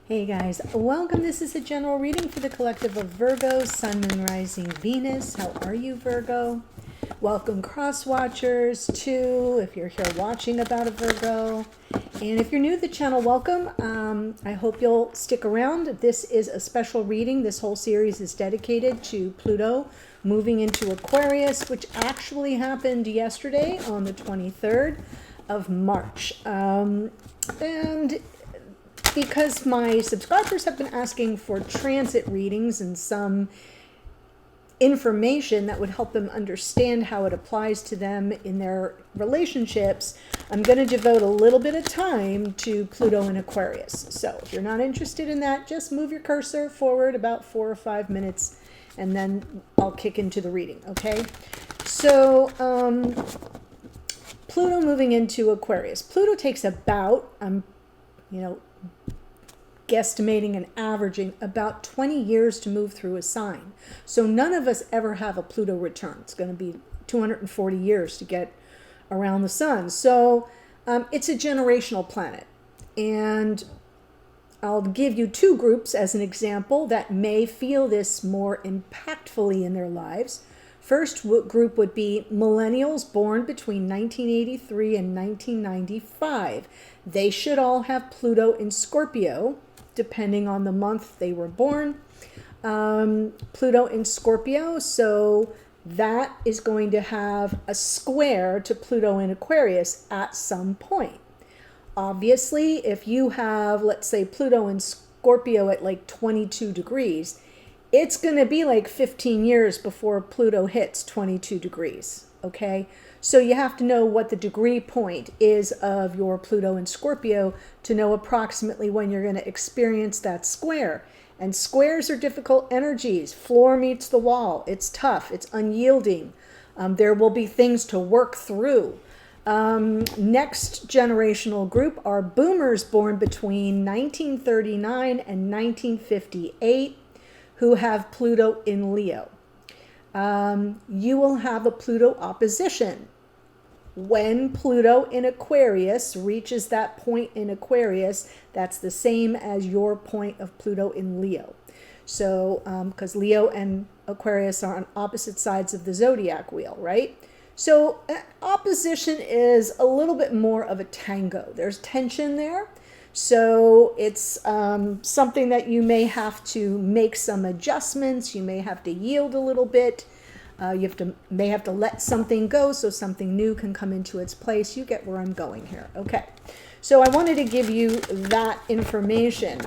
Hey guys, welcome. This is a general reading for the collective of Virgo, Sun, Moon, Rising, Venus. How are you, Virgo? Welcome, cross watchers, too, if you're here watching about a Virgo. And if you're new to the channel, welcome. I hope you'll stick around. This is a special reading. This whole series is dedicated to Pluto moving into Aquarius, which actually happened yesterday on the 23rd of March. And because my subscribers have been asking for transit readings and some information that would help them understand how it applies to them in their relationships, I'm going to devote a little bit of time to Pluto and Aquarius. So if you're not interested in that, just move your cursor forward about 4 or 5 minutes and then I'll kick into the reading, okay? So Pluto moving into Aquarius. Pluto takes about, guesstimating and averaging about 20 years to move through a sign. So none of us ever have a Pluto return. It's going to be 240 years to get around the sun. So it's a generational planet. And I'll give you two groups as an example that may feel this more impactfully in their lives. First group would be millennials born between 1983 and 1995. They should all have Pluto in Scorpio, depending on the month they were born. Pluto in Scorpio, so that is going to have a square to Pluto in Aquarius at some point. Obviously, if you have, let's say, Pluto in Scorpio at like 22 degrees, it's going to be like 15 years before Pluto hits 22 degrees, okay? So you have to know what the degree point is of your Pluto in Scorpio to know approximately when you're going to experience that square. And squares are difficult energies. Floor meets the wall. It's tough. It's unyielding. There will be things to work through. Next generational group are boomers born between 1939 and 1958 who have Pluto in Leo. You will have a Pluto opposition. When Pluto in Aquarius reaches that point in Aquarius, that's the same as your point of Pluto in Leo. So, because Leo and Aquarius are on opposite sides of the zodiac wheel, right? So opposition is a little bit more of a tango. There's tension there. So it's something that you may have to make some adjustments. You may have to yield a little bit. May have to let something go so something new can come into its place. You get where I'm going here. Okay. So I wanted to give you that information.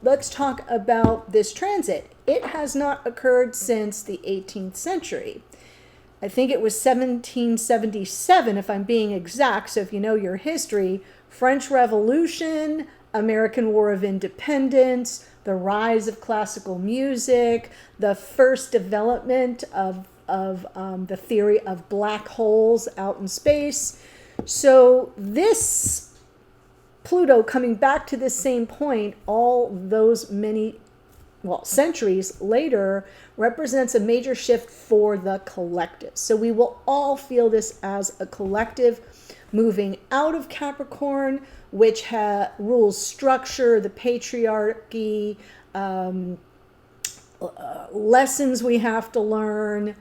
Let's talk about this transit. It has not occurred since the 18th century. I think it was 1777, if I'm being exact. So if you know your history, French Revolution, American War of Independence, the rise of classical music, the first development of the theory of black holes out in space. So this Pluto coming back to this same point, all those centuries later, represents a major shift for the collective. So we will all feel this as a collective moving out of Capricorn, which rules structure, the patriarchy, lessons we have to learn,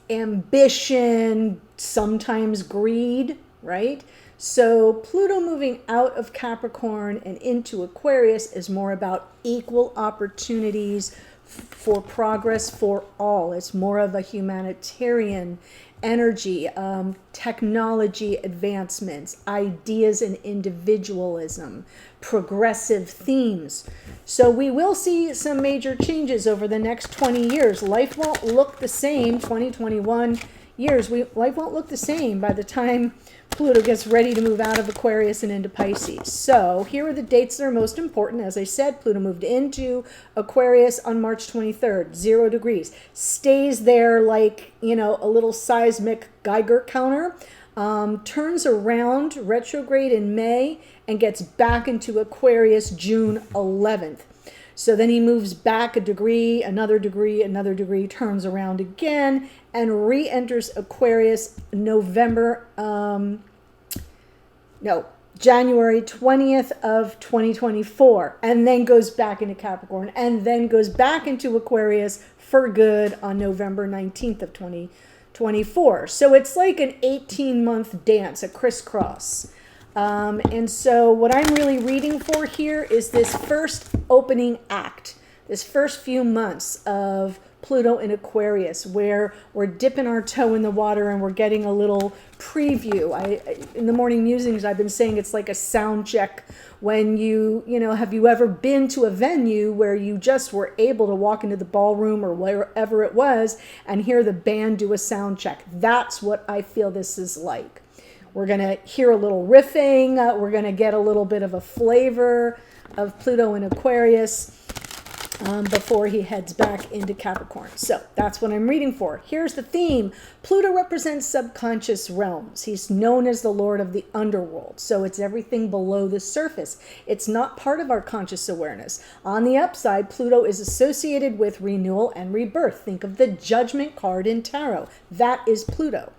ambition, sometimes greed, right? So Pluto moving out of Capricorn and into Aquarius is more about equal opportunities for progress for all. It's more of a humanitarian energy, technology advancements, ideas and individualism, progressive themes. So we will see some major changes over the next 20 years. Life won't look the same, 2021 years. Life won't look the same by the time Pluto gets ready to move out of Aquarius and into Pisces. So here are the dates that are most important. As I said, Pluto moved into Aquarius on March 23rd, 0 degrees. Stays there like, a little seismic Geiger counter. Turns around retrograde in May and gets back into Aquarius June 11th. So then he moves back a degree, another degree, turns around again, and re-enters Aquarius January 20th of 2024, and then goes back into Capricorn, and then goes back into Aquarius for good on November 19th of 2024. So it's like an 18-month dance, a crisscross. And so what I'm really reading for here is this first opening act, this first few months of Pluto in Aquarius, where we're dipping our toe in the water and we're getting a little preview. In the morning musings, I've been saying it's like a sound check when have you ever been to a venue where you just were able to walk into the ballroom or wherever it was and hear the band do a sound check? That's what I feel this is like. We're going to hear a little riffing. We're going to get a little bit of a flavor of Pluto in Aquarius before he heads back into Capricorn. So that's what I'm reading for. Here's the theme. Pluto represents subconscious realms. He's known as the Lord of the underworld. So it's everything below the surface. It's not part of our conscious awareness. On the upside, Pluto is associated with renewal and rebirth. Think of the Judgment card in Tarot. That is Pluto.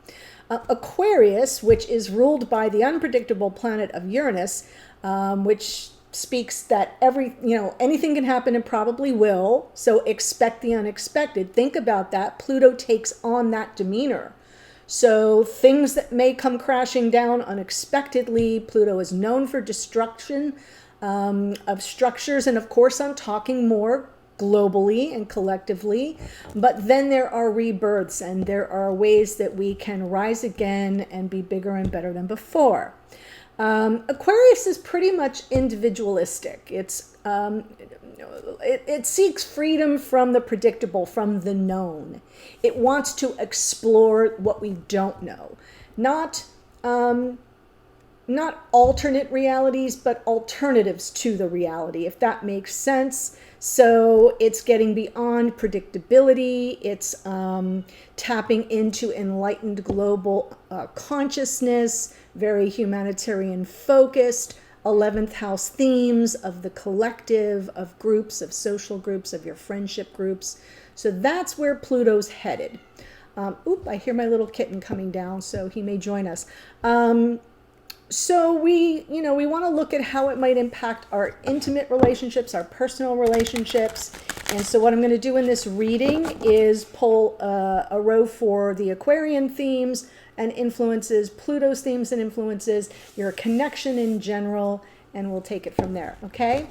Aquarius, which is ruled by the unpredictable planet of Uranus, which speaks that anything can happen and probably will. So expect the unexpected. Think about that. Pluto takes on that demeanor. So things that may come crashing down unexpectedly. Pluto is known for destruction of structures. And of course, I'm talking more globally and collectively, but then there are rebirths and there are ways that we can rise again and be bigger and better than before. Aquarius is pretty much individualistic. It seeks freedom from the predictable, from the known. It wants to explore what we don't know. Not alternate realities, but alternatives to the reality, if that makes sense. So it's getting beyond predictability. It's tapping into enlightened global consciousness, very humanitarian focused, 11th house themes of the collective, of groups, of social groups, of your friendship groups. So that's where Pluto's headed. I hear my little kitten coming down, so he may join us. So we want to look at how it might impact our intimate relationships, our personal relationships. And so what I'm going to do in this reading is pull a row for the Aquarian themes and influences, Pluto's themes and influences, your connection in general, and we'll take it from there, okay?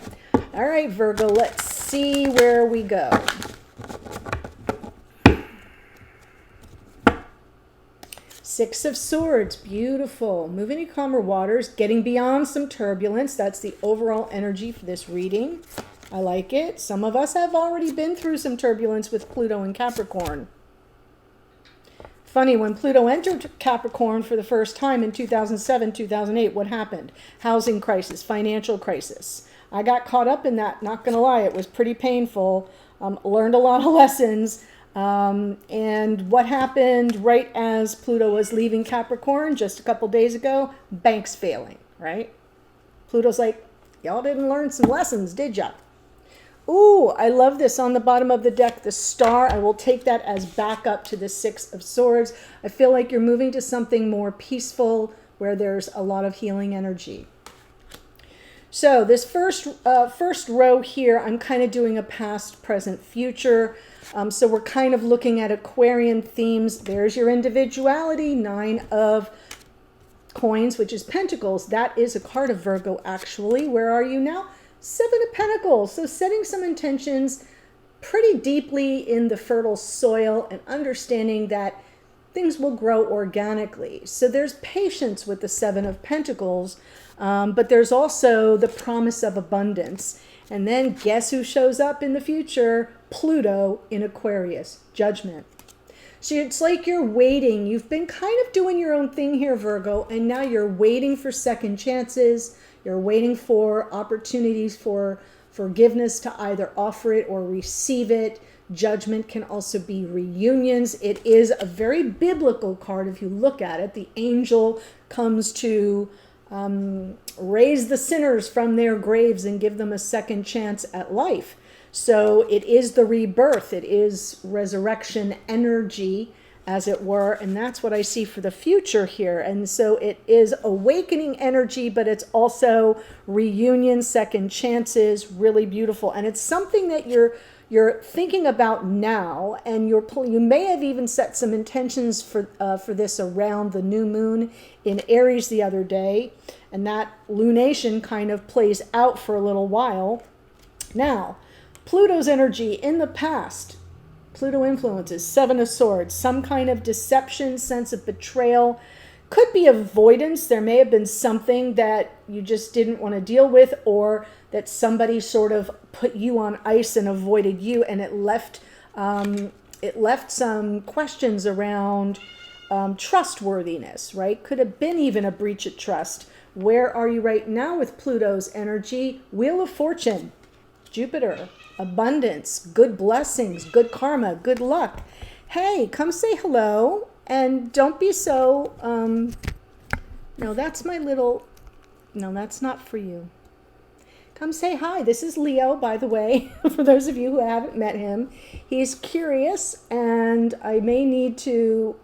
All right, Virgo, let's see where we go. Six of Swords, beautiful. Moving to calmer waters, getting beyond some turbulence. That's the overall energy for this reading. I like it. Some of us have already been through some turbulence with Pluto and Capricorn. Funny, when Pluto entered Capricorn for the first time in 2007, 2008, what happened? Housing crisis, financial crisis. I got caught up in that, not going to lie. It was pretty painful. Learned a lot of lessons. And what happened right as Pluto was leaving Capricorn just a couple days ago? Banks failing, right? Pluto's like, y'all didn't learn some lessons, did ya? Ooh, I love this on the bottom of the deck, the star. I will take that as backup to the Six of Swords. I feel like you're moving to something more peaceful where there's a lot of healing energy. So this first row here, I'm kind of doing a past, present, future. So we're kind of looking at Aquarian themes. There's your individuality, 9 of coins, which is Pentacles. That is a card of Virgo, actually. Where are you now? 7 of Pentacles. So setting some intentions pretty deeply in the fertile soil and understanding that things will grow organically. So there's patience with the 7 of Pentacles, but there's also the promise of abundance. And then guess who shows up in the future? Pluto in Aquarius, Judgment. So it's like you're waiting. You've been kind of doing your own thing here, Virgo, and now you're waiting for second chances. You're waiting for opportunities for forgiveness to either offer it or receive it. Judgment can also be reunions. It is a very biblical card if you look at it. The angel comes to raise the sinners from their graves and give them a second chance at life. So it is the rebirth. It is resurrection energy as it were. And that's what I see for the future here. And so it is awakening energy, but it's also reunion, second chances, really beautiful. And it's something that you're thinking about now, and you may have even set some intentions for this around the new moon in Aries the other day, and that lunation kind of plays out for a little while. Now, Pluto's energy in the past, Pluto influences, Seven of Swords, some kind of deception, sense of betrayal, could be avoidance. There may have been something that you just didn't want to deal with, or that somebody sort of put you on ice and avoided you, and it left some questions around trustworthiness, right? Could have been even a breach of trust. Where are you right now with Pluto's energy? Wheel of Fortune, Jupiter, abundance, good blessings, good karma, good luck. Hey, come say hello, and don't be so, no, that's my little, no, that's not for you. Come say hi. This is Leo, by the way, for those of you who haven't met him. He's curious, and I may need to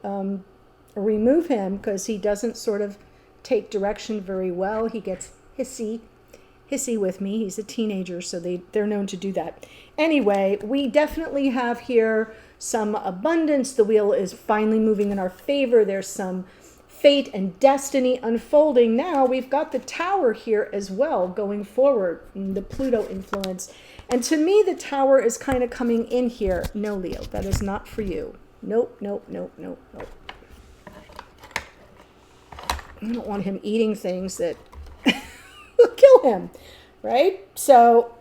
remove him because he doesn't sort of take direction very well. He gets hissy with me. He's a teenager, so they're known to do that. Anyway, we definitely have here some abundance. The wheel is finally moving in our favor. There's some fate and destiny unfolding. Now we've got the Tower here as well going forward, the Pluto influence. And to me, the Tower is kind of coming in here. No, Leo, that is not for you. Nope, nope, nope, nope, nope. I don't want him eating things that will kill him, right? So,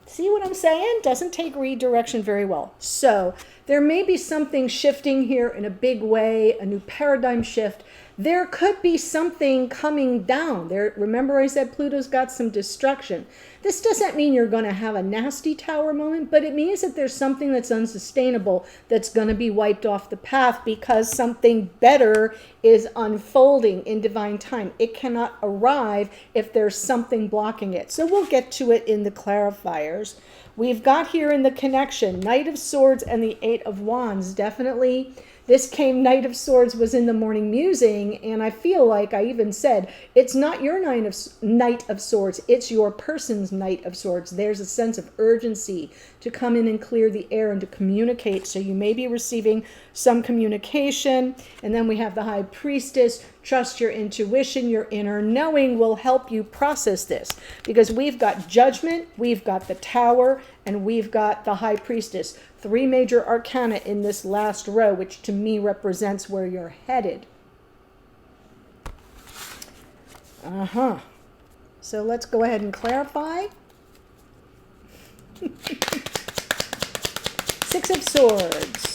see what I'm saying? Doesn't take redirection very well. So there may be something shifting here in a big way, a new paradigm shift. There could be something coming down. Remember I said Pluto's got some destruction. This doesn't mean you're going to have a nasty Tower moment, but it means that there's something that's unsustainable that's going to be wiped off the path because something better is unfolding in divine time. It cannot arrive if there's something blocking it. So we'll get to it in the clarifiers. We've got here in the connection, Knight of Swords and the Eight of Wands. Definitely, this came, Knight of Swords was in the morning musing, and I feel like I even said, it's not your Knight of Swords, it's your person's Knight of Swords. There's a sense of urgency to come in and clear the air and to communicate. So you may be receiving some communication. And then we have the High Priestess. Trust your intuition, your inner knowing will help you process this, because we've got Judgment, we've got the Tower, and we've got the High Priestess. Three major arcana in this last row, which to me represents where you're headed. So let's go ahead and clarify. Six of Swords.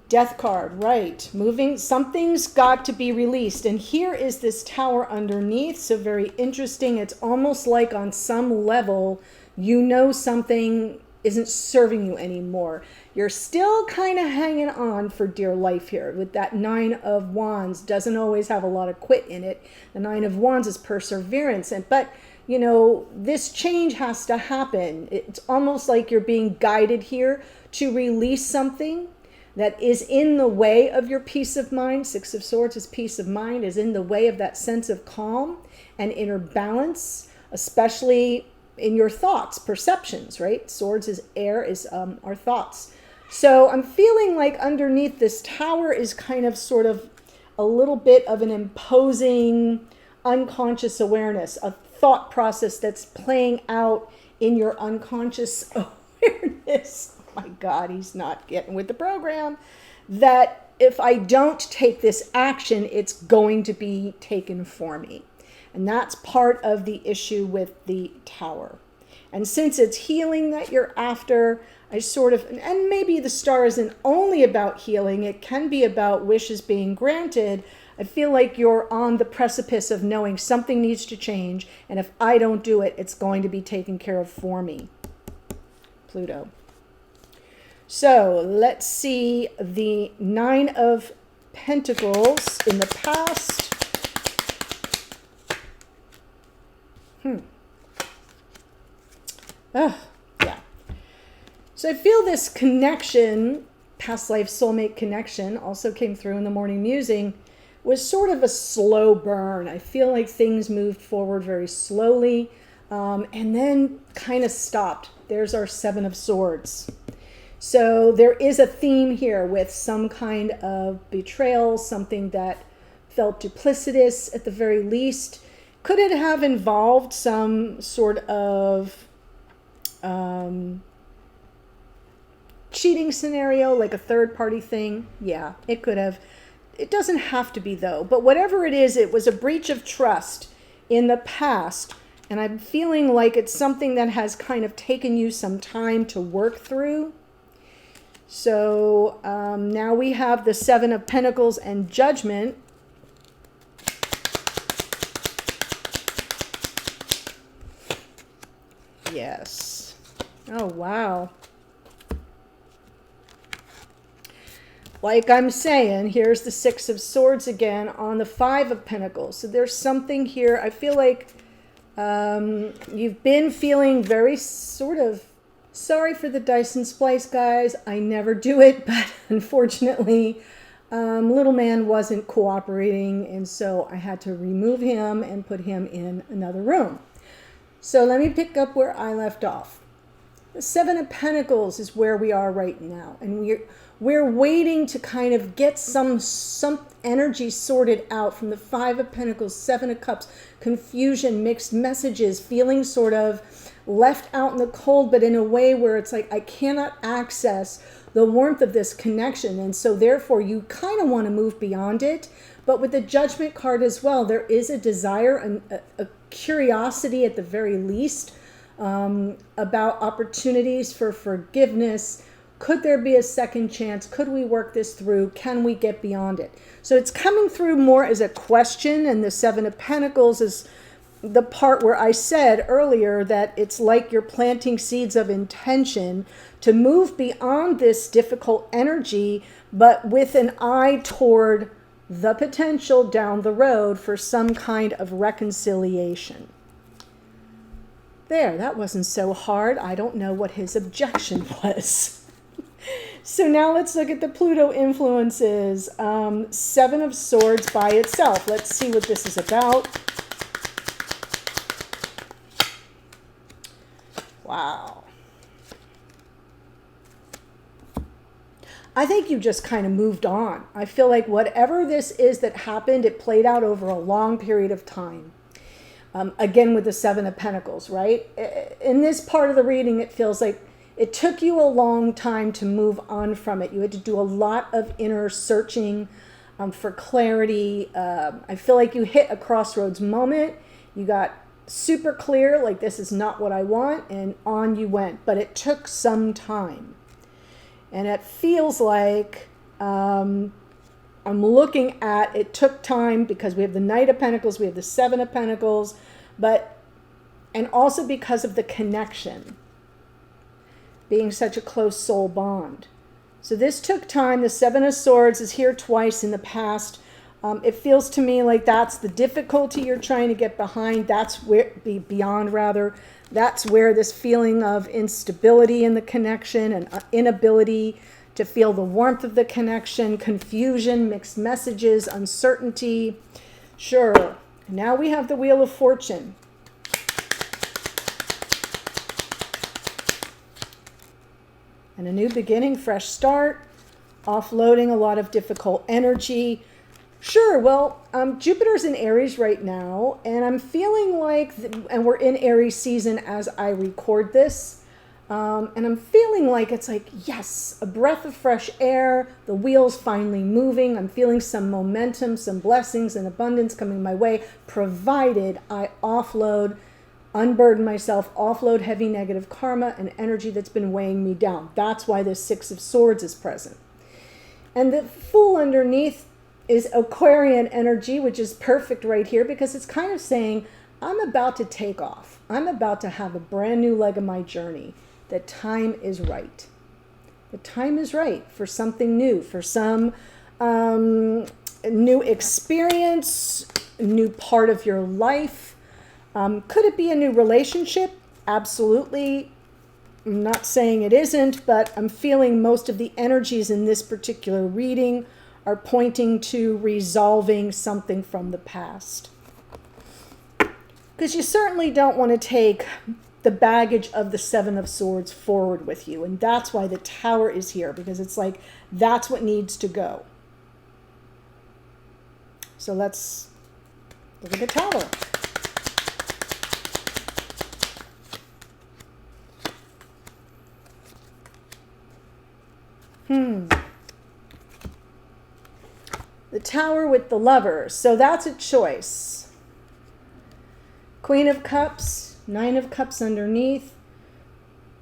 Death card, right. Moving, something's got to be released. And here is this Tower underneath. So very interesting. It's almost like on some level, you know something isn't serving you anymore. You're still kind of hanging on for dear life here with that Nine of Wands. Doesn't always have a lot of quit in it. The Nine of Wands is perseverance. But, you know, this change has to happen. It's almost like you're being guided here to release something that is in the way of your peace of mind. Six of Swords is peace of mind, is in the way of that sense of calm and inner balance, especially in your thoughts, perceptions, right? Swords is air, is our thoughts. So I'm feeling like underneath this Tower is kind of sort of a little bit of an imposing unconscious awareness, a thought process that's playing out in your unconscious awareness. My God, he's not getting with the program. That if I don't take this action, it's going to be taken for me. And that's part of the issue with the Tower. And since it's healing that you're after, I sort of, and maybe the star isn't only about healing, it can be about wishes being granted. I feel like you're on the precipice of knowing something needs to change. And if I don't do it, it's going to be taken care of for me. Pluto. So let's see the Nine of Pentacles in the past. Yeah. So I feel this connection, past life soulmate connection, also came through in the morning musing, was sort of a slow burn. I feel like things moved forward very slowly, and then kind of stopped. There's our Seven of Swords. So there is a theme here with some kind of betrayal, something that felt duplicitous at the very least. Could it have involved some sort of cheating scenario, like a third-party thing? Yeah, it could have. It doesn't have to be, though. But whatever it is, it was a breach of trust in the past. And I'm feeling like it's something that has kind of taken you some time to work through. So now we have the Seven of Pentacles and Judgment. Yes. Oh, wow. Like I'm saying, here's the Six of Swords again on the Five of Pentacles. So there's something here. I feel like you've been feeling very sort of sorry for the Dyson Splice, guys. I never do it, but unfortunately, little man wasn't cooperating, and so I had to remove him and put him in another room. So let me pick up where I left off. The Seven of Pentacles is where we are right now, and we're waiting to kind of get some energy sorted out from the Five of Pentacles, Seven of Cups, confusion, mixed messages, feeling sort of left out in the cold, but in a way where it's like I cannot access the warmth of this connection, and so therefore you kind of want to move beyond it. But with the Judgment card as well, there is a desire and a curiosity at the very least about opportunities for forgiveness. Could there be a second chance? Could we work this through? Can we get beyond it? So it's coming through more as a question, and the Seven of Pentacles is the part where I said earlier that it's like you're planting seeds of intention to move beyond this difficult energy, but with an eye toward the potential down the road for some kind of reconciliation. There, that wasn't so hard. I don't know what his objection was. So now let's look at the Pluto influences. Seven of Swords by itself. Let's see what this is about. Wow. I think you just kind of moved on. I feel like whatever this is that happened, it played out over a long period of time. Again, with the Seven of Pentacles, right? In this part of the reading, it feels like it took you a long time to move on from it. You had to do a lot of inner searching for clarity. I feel like you hit a crossroads moment. You got super clear, like this is not what I want, and on you went. But it took some time. And it feels like I'm looking at, it took time because we have the Knight of Pentacles, we have the Seven of Pentacles, and also because of the connection being such a close soul bond. So this took time. The Seven of Swords is here twice in the past. It feels to me like that's the difficulty you're trying to get behind. That's where, beyond rather, that's where this feeling of instability in the connection and inability to feel the warmth of the connection, confusion, mixed messages, uncertainty. Sure. Now we have the Wheel of Fortune. And a new beginning, fresh start, offloading a lot of difficult energy. Sure, well, Jupiter's in Aries right now, and I'm feeling like, and we're in Aries season as I record this, and I'm feeling like it's like, yes, a breath of fresh air, the wheel's finally moving, I'm feeling some momentum, some blessings and abundance coming my way, provided I offload, unburden myself, offload heavy negative karma and energy that's been weighing me down. That's why this Six of Swords is present. And the Fool underneath is Aquarian energy, which is perfect right here because it's kind of saying, I'm about to take off. I'm about to have a brand new leg of my journey. The time is right. The time is right for something new, for some new experience, new part of your life. Could it be a new relationship? Absolutely. I'm not saying it isn't, but I'm feeling most of the energies in this particular reading are pointing to resolving something from the past. Because you certainly don't want to take the baggage of the Seven of Swords forward with you. And that's why the Tower is here, because it's like, that's what needs to go. So let's look at the Tower. The Tower with the Lovers. So that's a choice. Queen of Cups, Nine of Cups underneath.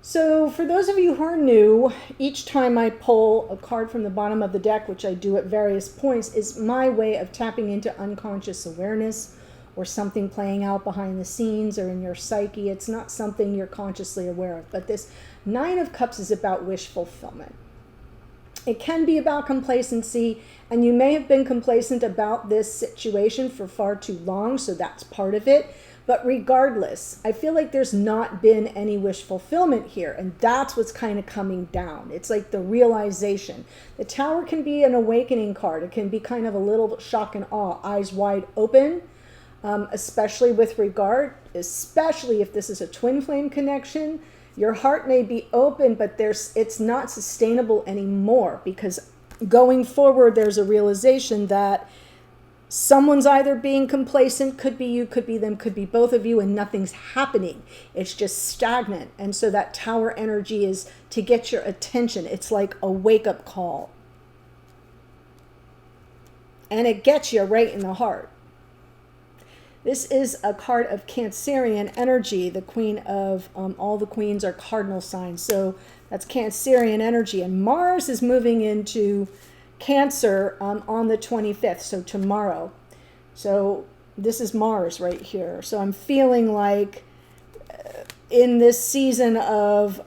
So for those of you who are new, each time I pull a card from the bottom of the deck, which I do at various points, is my way of tapping into unconscious awareness or something playing out behind the scenes or in your psyche. It's not something you're consciously aware of. But this Nine of Cups is about wish fulfillment. It can be about complacency, and you may have been complacent about this situation for far too long, so that's part of it. But regardless, I feel like there's not been any wish fulfillment here, and that's what's kind of coming down. It's like the realization. The Tower can be an awakening card. It can be kind of a little shock and awe, eyes wide open, especially with regard, especially if this is a twin flame connection. Your heart may be open, but it's not sustainable anymore, because going forward, there's a realization that someone's either being complacent, could be you, could be them, could be both of you, and nothing's happening. It's just stagnant. And so that Tower energy is to get your attention. It's like a wake-up call. And it gets you right in the heart. This is a card of Cancerian energy. The Queen of, all the queens are cardinal signs. So that's Cancerian energy. And Mars is moving into Cancer on the 25th, so tomorrow. So this is Mars right here. So I'm feeling like in this season of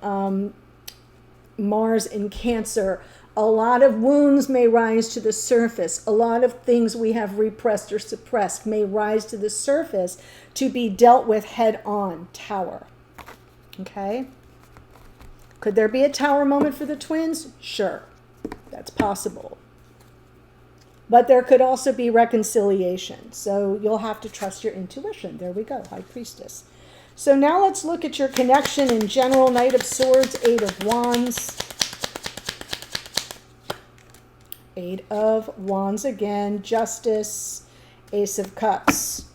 Mars in Cancer, a lot of wounds may rise to the surface. A lot of things we have repressed or suppressed may rise to the surface to be dealt with head on. Tower. Okay? Could there be a Tower moment for the twins? Sure. That's possible. But there could also be reconciliation. So you'll have to trust your intuition. There we go, High Priestess. So now let's look at your connection in general. Knight of Swords, Eight of Wands. Eight of Wands again, Justice, Ace of Cups.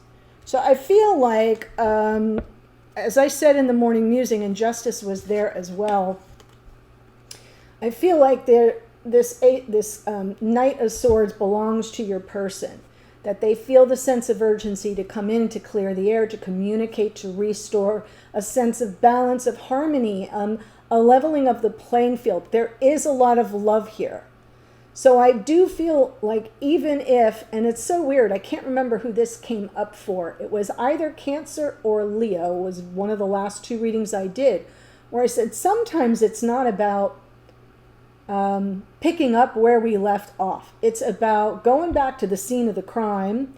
So I feel like, as I said in the morning musing, and Justice was there as well, I feel like this Knight of Swords belongs to your person, that they feel the sense of urgency to come in, to clear the air, to communicate, to restore a sense of balance, of harmony, a leveling of the playing field. There is a lot of love here. So I do feel like, even if, and it's so weird, I can't remember who this came up for. It was either Cancer or Leo, was one of the last two readings I did, where I said sometimes it's not about picking up where we left off. It's about going back to the scene of the crime,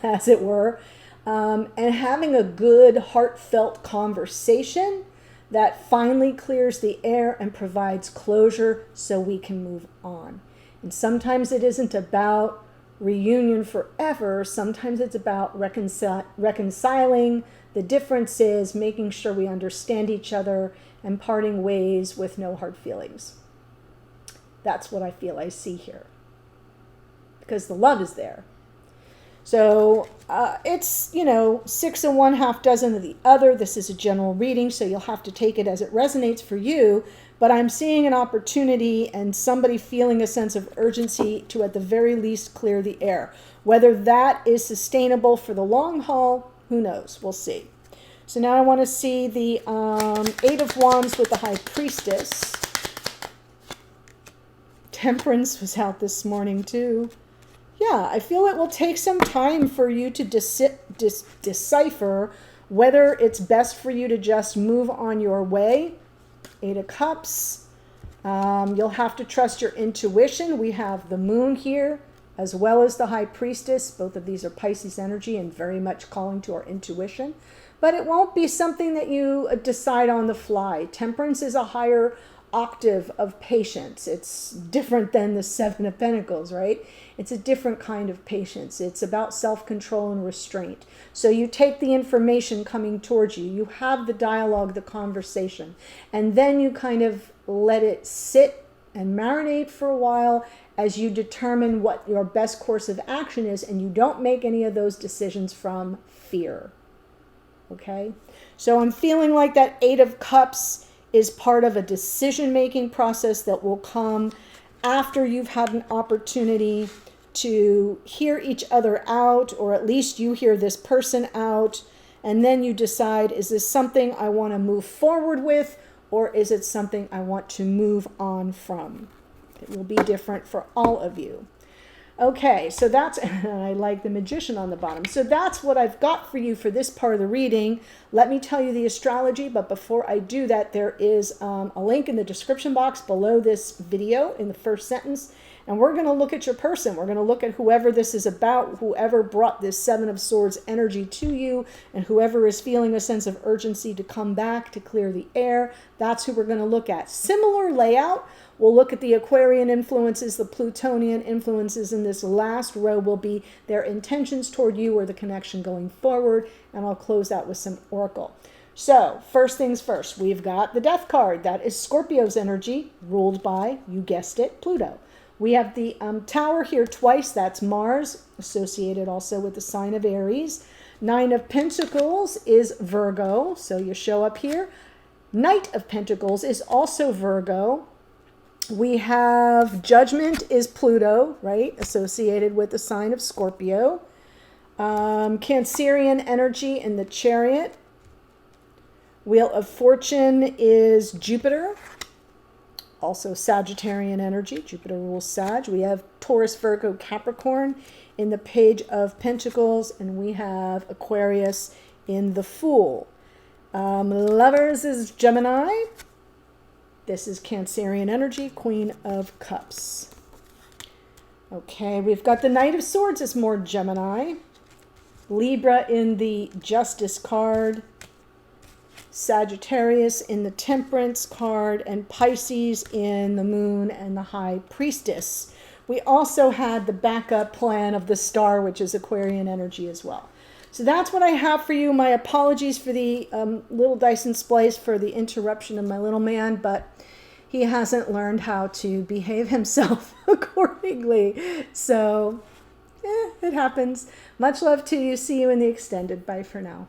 as it were, and having a good, heartfelt conversation that finally clears the air and provides closure so we can move on. And sometimes it isn't about reunion forever. Sometimes it's about reconciling the differences, making sure we understand each other, and parting ways with no hard feelings. That's what I feel I see here, because the love is there. So it's, 6 of one, half dozen of the other. This is a general reading, so you'll have to take it as it resonates for you. But I'm seeing an opportunity and somebody feeling a sense of urgency to, at the very least, clear the air. Whether that is sustainable for the long haul, who knows? We'll see. So now I want to see the Eight of Wands with the High Priestess. Temperance was out this morning, too. Yeah, I feel it will take some time for you to decipher whether it's best for you to just move on your way. Eight of Cups. You'll have to trust your intuition. We have the Moon here, as well as the High Priestess. Both of these are Pisces energy and very much calling to our intuition. but it won't be something that you decide on the fly. Temperance is a higher octave of patience. It's different than the Seven of Pentacles, right? It's a different kind of patience. It's about self-control and restraint. So you take the information coming towards you, you have the dialogue, the conversation, and then you kind of let it sit and marinate for a while as you determine what your best course of action is, and you don't make any of those decisions from fear. Okay? So I'm feeling like that Eight of Cups is part of a decision-making process that will come after you've had an opportunity to hear each other out, or at least you hear this person out, and then you decide, is this something I want to move forward with, or is it something I want to move on from? It will be different for all of you. Okay, so that's, I like the Magician on the bottom. So that's what I've got for you for this part of the reading. Let me tell you the astrology, but before I do that, there is a link in the description box below this video in the first sentence. And we're going to look at your person. We're going to look at whoever this is about, whoever brought this Seven of Swords energy to you, and whoever is feeling a sense of urgency to come back, to clear the air. That's who we're going to look at. Similar layout. We'll look at the Aquarian influences, the Plutonian influences, and this last row will be their intentions toward you or the connection going forward. And I'll close out with some oracle. So first things first, we've got the Death card. That is Scorpio's energy, ruled by, you guessed it, Pluto. We have the Tower here twice. That's Mars, associated also with the sign of Aries. Nine of Pentacles is Virgo, so you show up here. Knight of Pentacles is also Virgo. We have Judgment is Pluto, right, associated with the sign of Scorpio. Cancerian energy in the Chariot. Wheel of Fortune is Jupiter, also Sagittarian energy. Jupiter rules Sag. We have Taurus, Virgo, Capricorn in the Page of Pentacles, and we have Aquarius in the Fool. Lovers is Gemini. This is Cancerian energy, Queen of Cups. Okay, we've got the Knight of Swords is more Gemini. Libra in the Justice card. Sagittarius in the Temperance card. And Pisces in the Moon and the High Priestess. We also had the backup plan of the Star, which is Aquarian energy as well. So that's what I have for you. My apologies for the little Dyson splice for the interruption of my little man, but he hasn't learned how to behave himself accordingly. So, it happens. Much love to you. See you in the extended. Bye for now.